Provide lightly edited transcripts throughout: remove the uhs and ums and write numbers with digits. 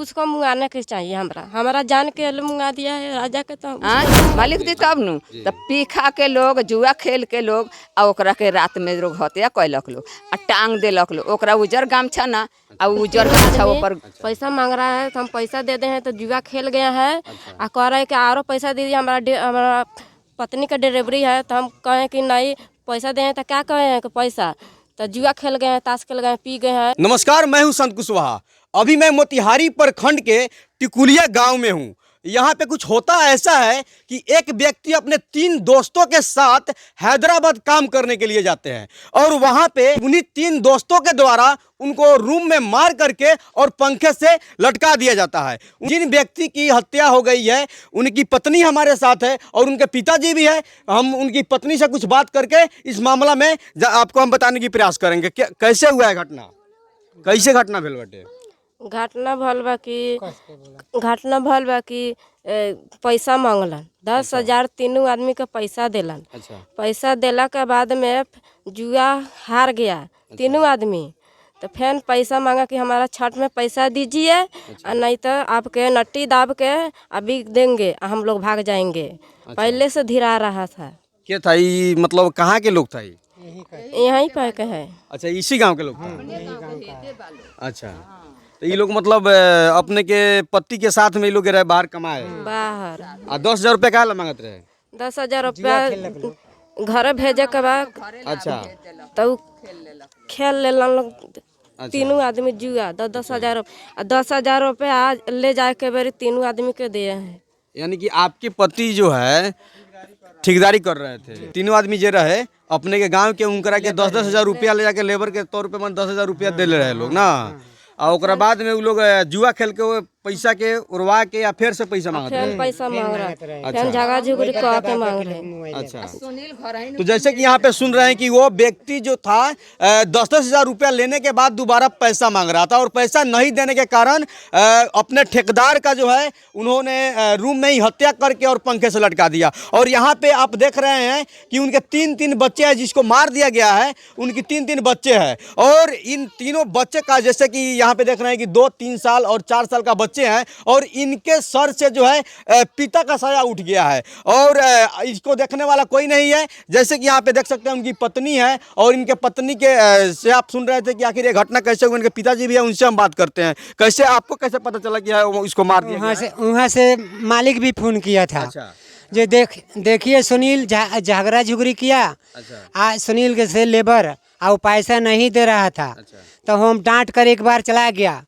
उसको मुंगाने के चाहिए। हमारा जान के मुंगा दिया है राजा के, तो मालिक दी तब नु तब पी खा के लोग जुआ खेल के लोग आ ओकरा के रात में लोग हत्या कैलक लोग आ टांग देलक लोग। ओकरा उजर गामछा ना आ उजर गामछा ऊपर पैसा मांग रहा है तो हम पैसा दे दे हैं तो जुआ खेल गया है। आ कह रहा है कि आरो पैसा दीजिए, हमारा पत्नी का डिलीवरी है। तो हम कहें कि नहीं पैसा दें तो क्या कहें कि पैसा, तो जुआ खेल गए हैं, ताश खेल गए हैं, पी गए हैं। नमस्कार, मैं हूं संत कुशवाहा। अभी मैं मोतिहारी प्रखंड के टिकुलिया गांव में हूं। यहाँ पे कुछ होता ऐसा है कि एक व्यक्ति अपने 3 दोस्तों के साथ हैदराबाद काम करने के लिए जाते हैं और वहाँ पे उन्हीं 3 दोस्तों के द्वारा उनको रूम में मार करके और पंखे से लटका दिया जाता है। जिन व्यक्ति की हत्या हो गई है उनकी पत्नी हमारे साथ है और उनके पिताजी भी है। हम उनकी पत्नी से कुछ बात करके इस मामला में आपको हम बताने की प्रयास करेंगे। कैसे हुआ है घटना, कैसे घटना भेल बटे? घटना भल बा कि पैसा मांगलन 10,000 तीनों आदमी के पैसा दिलन। पैसा दिला के बाद में जुआ हार गया तीनों आदमी। तो फिर पैसा मांगा कि हमारा छठ में पैसा दीजिए, नहीं तो आपके नट्टी दाब के अभी देंगे, हम लोग भाग जाएंगे। पहले से धीरा रहा था। क्या था ये, मतलब कहाँ के लोग था? यहीं पर के है। अच्छा, इसी गांव के लोग था। अच्छा, तो ये लोग मतलब अपने के पति के साथ में ये लोग रहे बाहर कमाए बाहर। 10,000 रुपया क्या मांगत रहे? 10,000 रुपया घर भेजे के बाद अच्छा तो खेल ले लोग तीनों आदमी जुआ। 10,000 रुपया आज ले जाए के बारी तीनों आदमी के दिए हैं। यानी कि आपके पति जो है ठेकेदारी कर रहे थे, तीनों आदमी जे रहे अपने के गांव के उनकरा के 10-10 हजार रुपया ले जाके लेबर के तौर पे 10,000 रुपया दे ले रहे लोग ना। और ओकरा बाद में वो लोग जुआ खेल के वो पैसा के उड़वा के या फिर से पैसा मांगते हैं। पैसा मांग रहा है, फिर झगड़ा झुगड़ी कह के मांग रहे। अच्छा, तो जैसे कि यहाँ पे सुन रहे हैं कि वो व्यक्ति जो था 10-10 हजार रुपया लेने के बाद दोबारा पैसा मांग रहा था और पैसा नहीं देने के कारण अपने ठेकेदार का जो है उन्होंने रूम में ही हत्या करके और पंखे से लटका दिया। और यहाँ पे आप देख रहे हैं कि उनके 3 बच्चे हैं, जिसको मार दिया गया है उनकी 3 बच्चे हैं। और इन तीनों बच्चे का जैसे कि यहाँ पे देख रहे हैं कि 2-3 साल और 4 साल का बच्चे हैं और इनके सर से जो है पिता का साया उठ गया है और इसको देखने वाला कोई नहीं है। जैसे कि यहाँ पे देख सकते हैं उनकी पत्नी है और इनके पत्नी के से आप सुन रहे थे कि आखिर ये घटना कैसे हुई। इनके पिताजी भी है, उनसे हम बात करते हैं। कैसे आपको कैसे पता चला कि इसको मार दिया? वहाँ से मालिक भी फोन किया था। अच्छा। जो देखिए सुनील झगड़ा झुगड़ी किया। अच्छा। सुनील के से लेबर और पैसा नहीं दे रहा था। अच्छा। तो हम डांट कर एक बार चला गया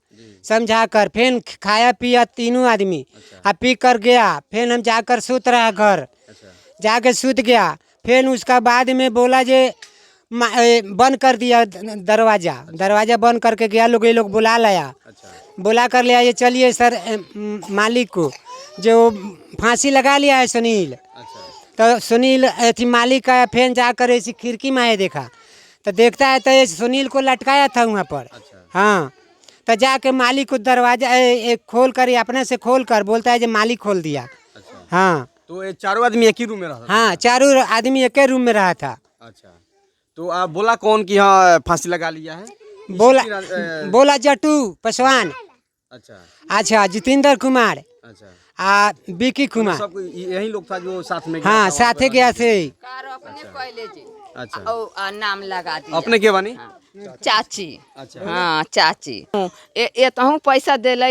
समझा कर, फिर खाया पिया तीनों आदमी। अच्छा। पी कर गया, फिर हम जाकर सूत रहा घर। अच्छा। जाकर सूत गया, फिर उसका बाद में बोला जे बंद कर दिया दरवाजा बंद करके गया लोग, ये लोग बुला लाया। अच्छा। बुला कर ले आए, चलिए सर मालिक को जो फांसी लगा लिया है सुनील। अच्छा। तो सुनील थी मालिक का, फिर जाकर ऐसी खिड़की में आए देखा तो देखता है तो सुनील को लटकाया था वहाँ पर। अच्छा। हाँ, तो जाके मालिक को दरवाजा खोल कर अपने से खोल कर बोलता है जो मालिक खोल दिया। अच्छा। हाँ, तो ये चारों आदमी एक ही रूम में रहा था? हाँ, चारों आदमी एक ही रूम में रहा था। अच्छा, तो आप बोला कौन कि हाँ फांसी लगा लिया है? बोला जट्टू पासवान। अच्छा, जितेंद्र कुमार। अच्छा, विकी कुमार। सब यही लोग था जो साथ में? हाँ, साथ गया थे। अच्छा, नाम लगा दिया अपने के बानी? चाची। अच्छा। हाँ, चाची ये तो पैसा दिल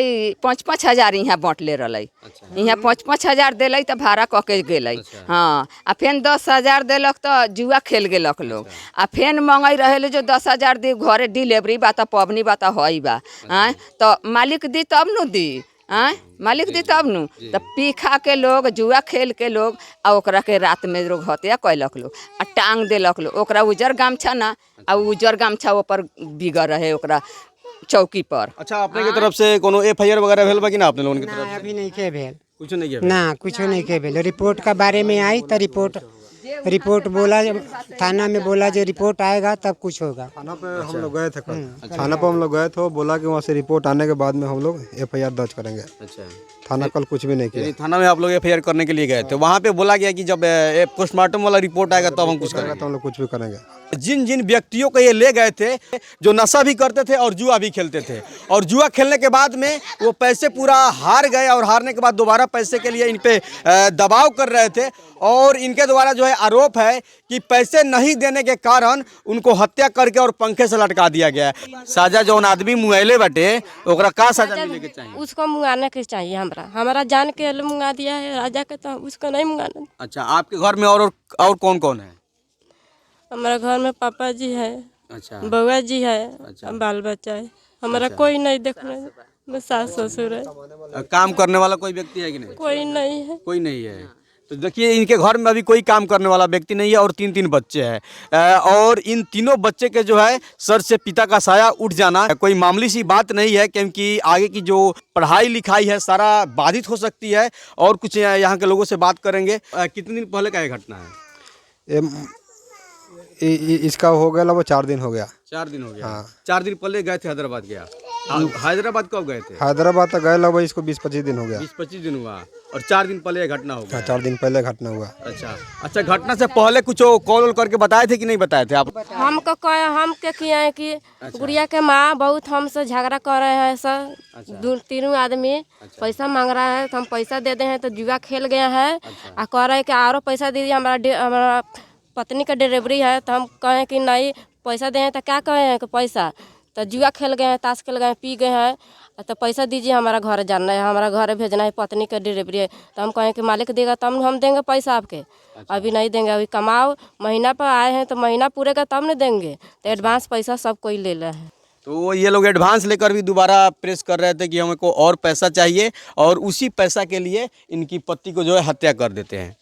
5-5 हजार यहाँ बांटले रही। यहाँ 5-5 हजार दिल तो भाड़ा कह के गल। हाँ, आ फिर 10 हजार दिलक तो जुआ खेल गेलक लोग। आ फिर मंगई रहे जो 10 हजार दी घरे डिलीवरी बा तो पबनी बा तो हई बा। तो मालिक दी तब नु दी। मालिक दी तब नु तो पी खा के लोग जुआ खेल के लोग आ ओकरा के रात में लोग हत्या कैलक लोग आ टांग देलक लोग। ओकरा उजर गामछा ना आ उजर गामछा ऊपर बिगड़ रहे ओकरा चौकी पर। अच्छा, अपने की तरफ से कोनो FIR वगैरह भेल बा कि ना अपने लोगन की तरफ से? अभी नहीं के भेल, कुछ नहीं किया ना, कुछ नहीं के भेल। रिपोर्ट का बारे में आई तो रिपोर्ट रिपोर्ट बोला, थाना में बोला जो रिपोर्ट आएगा तब कुछ होगा। थाना पे हम लोग गए थे कल, थाना पे हम लोग गए थे, वो बोला कि वहाँ से रिपोर्ट आने के बाद में हम लोग FIR दर्ज करेंगे। अच्छा, थाना कल कुछ भी नहीं किया। यानी थाना में आप लोग FIR करने के लिए गए थे, वहाँ पे बोला गया कि जब पोस्टमार्टम वाला रिपोर्ट आएगा तब हम कुछ करेंगे। तो हम लोग कुछ भी करेंगे। जिन जिन व्यक्तियों को ये ले गए थे, जो नशा भी करते थे और जुआ भी खेलते थे, और जुआ खेलने के बाद में वो पैसे पूरा हार गए, और हारने के बाद दोबारा पैसे के लिए इन पे दबाव कर रहे थे, और इनके द्वारा जो है आरोप है कि पैसे नहीं देने के कारण उनको हत्या करके और पंखे से लटका दिया गया है। साजा जौन आदमी मुआइले बटे ओकरा का सजा मिले के चाहिए? उसको मुंगाने के चाहिए, हमारा जान के मुंगा दिया है राजा के, तो उसको नहीं मुंगाना। अच्छा, आपके घर में और कौन कौन है? हमारे घर में पापा जी है, अच्छा, बउआ जी है, अच्छा। बाल बच्चा है, हमारा कोई नहीं देखने, बस सास ससुर है। काम करने वाला कोई व्यक्ति है कि नहीं? कोई नहीं है। कोई नहीं है। तो देखिए, इनके घर में अभी कोई काम करने वाला व्यक्ति नहीं है, और 3 बच्चे हैं, और इन तीनों बच्चे के जो है सर से पिता का साया उठ जाना कोई मामूली सी बात नहीं है, क्योंकि आगे की जो पढ़ाई लिखाई है सारा बाधित हो सकती है। और कुछ यहाँ के लोगों से बात करेंगे। कितने दिन पहले का ये घटना है? इसका हो गया लगभग 4 दिन हो गया। 4 दिन हो गया। हाँ। 4 दिन पहले गए थे हैदराबाद। गया हैदराबाद कब गए थे? हैदराबाद तक गए लगभग इसको 20-25 दिन हो गया। 20-25 दिन हुआ, और 4 दिन पहले ये घटना हो गया। 4 दिन पहले घटना हुआ। अच्छा, घटना से पहले कुछ कॉल करके बताए थे कि नहीं बताए थे आप? हम के किए हैं कि गुड़िया के माँ बहुत हमसे झगड़ा कर रहे हैं सर, 3 आदमी पैसा मांग रहा है, तो हम पैसा दे दे हैं तो जुआ खेल गया है, और कह रहे हैं कि और पैसा दीजिए, हमारा पत्नी का डिलीवरी है। तो हम कहें कि नहीं पैसा दें, तो क्या कहें हैं कि पैसा, तो जुआ खेल गए हैं, ताश खेल गए हैं, पी गए हैं, तो पैसा दीजिए, हमारा घर जाना है, हमारा घर भेजना है, पत्नी का डिलीवरी है। तो हम कहें कि मालिक देगा तब हम देंगे पैसा आपके। अभी नहीं देंगे, अभी कमाओ, महीना पर आए हैं तो महीना पूरे का तब नहीं देंगे, तो एडवांस पैसा सब कोई ले रहा है। तो ये लोग एडवांस लेकर भी दोबारा प्रेस कर रहे थे कि हमको और पैसा चाहिए, और उसी पैसा के लिए इनकी पति को जो है हत्या कर देते हैं।